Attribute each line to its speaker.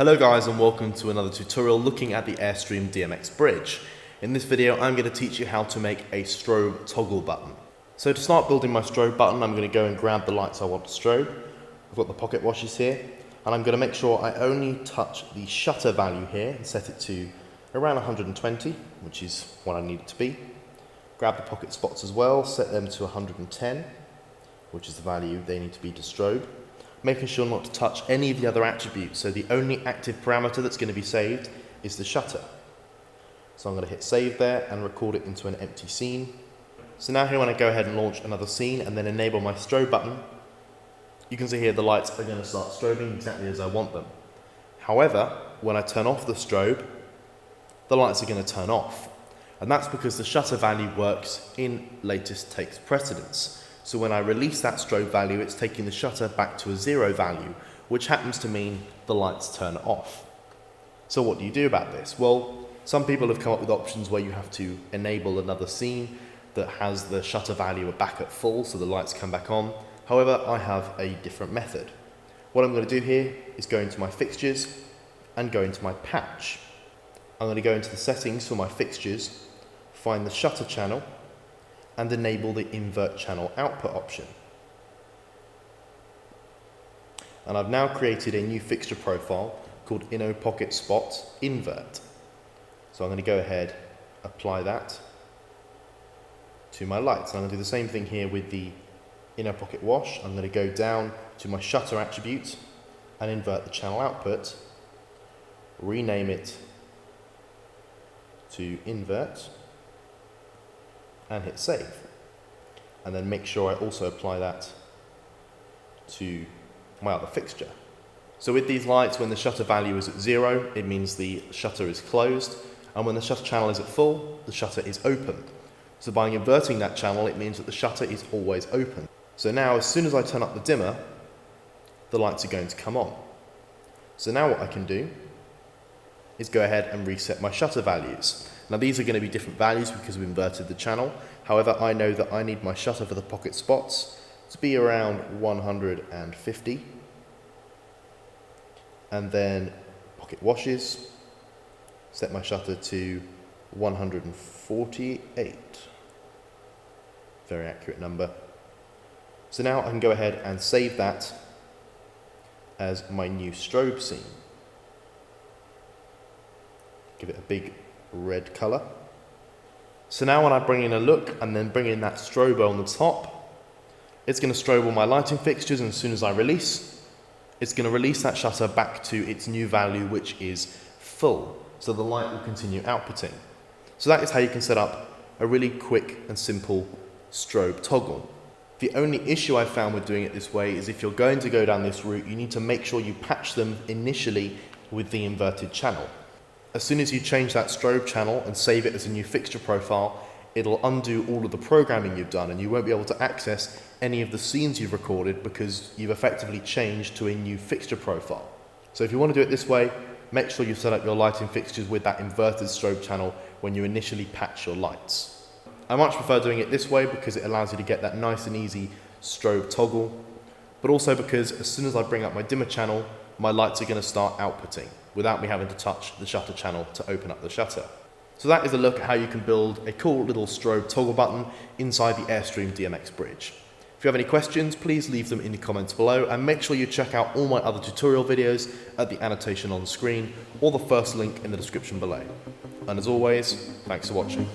Speaker 1: Hello guys and welcome to another tutorial looking at the AirStream DMX bridge. In this video I'm going to teach you how to make a strobe toggle button. So to start building my strobe button I'm going to go and grab the lights I want to strobe. I've got the pocket washes here and I'm going to make sure I only touch the shutter value here and set it to around 120, which is what I need it to be. Grab the pocket spots as well, set them to 110, which is the value they need to be to strobe. Making sure not to touch any of the other attributes, so the only active parameter that's going to be saved is the shutter. So I'm going to hit save there and record it into an empty scene. So now here when I go ahead and launch another scene and then enable my strobe button, you can see here the lights are going to start strobing exactly as I want them. However, when I turn off the strobe, the lights are going to turn off. And that's because the shutter value works in latest takes precedence. So when I release that strobe value, it's taking the shutter back to a 0 value, which happens to mean the lights turn off. So what do you do about this? Well, some people have come up with options where you have to enable another scene that has the shutter value back at full, so the lights come back on. However, I have a different method. What I'm going to do here is go into my fixtures and go into my patch. I'm going to go into the settings for my fixtures, find the shutter channel, and enable the invert channel output option. And I've now created a new fixture profile called Inno Pocket Spot Invert. So I'm going to go ahead, apply that to my lights. And I'm going to do the same thing here with the Inner Pocket Wash. I'm going to go down to my shutter attribute and invert the channel output, rename it to invert, and hit save. And then make sure I also apply that to my other fixture. So with these lights, when the shutter value is at 0, it means the shutter is closed, and when the shutter channel is at full, the shutter is open. So by inverting that channel, it means that the shutter is always open. So now as soon as I turn up the dimmer, the lights are going to come on. So now what I can do is go ahead and reset my shutter values. Now these are going to be different values because we've inverted the channel. However, I know that I need my shutter for the pocket spots to be around 150. And then pocket washes, set my shutter to 148. Very accurate number. So now I can go ahead and save that as my new strobe scene. Give it a big red color. So now when I bring in a look and then bring in that strobe on the top, it's going to strobe all my lighting fixtures, and as soon as I release, it's going to release that shutter back to its new value, which is full. So the light will continue outputting. So that is how you can set up a really quick and simple strobe toggle. The only issue I found with doing it this way is if you're going to go down this route, you need to make sure you patch them initially with the inverted channel. As soon as you change that strobe channel and save it as a new fixture profile, it'll undo all of the programming you've done and you won't be able to access any of the scenes you've recorded because you've effectively changed to a new fixture profile. So if you want to do it this way, make sure you set up your lighting fixtures with that inverted strobe channel when you initially patch your lights. I much prefer doing it this way because it allows you to get that nice and easy strobe toggle, but also because as soon as I bring up my dimmer channel, my lights are going to start outputting without me having to touch the shutter channel to open up the shutter. So that is a look at how you can build a cool little strobe toggle button inside the AirStream DMX bridge. If you have any questions, please leave them in the comments below and make sure you check out all my other tutorial videos at the annotation on screen or the first link in the description below. And as always, thanks for watching.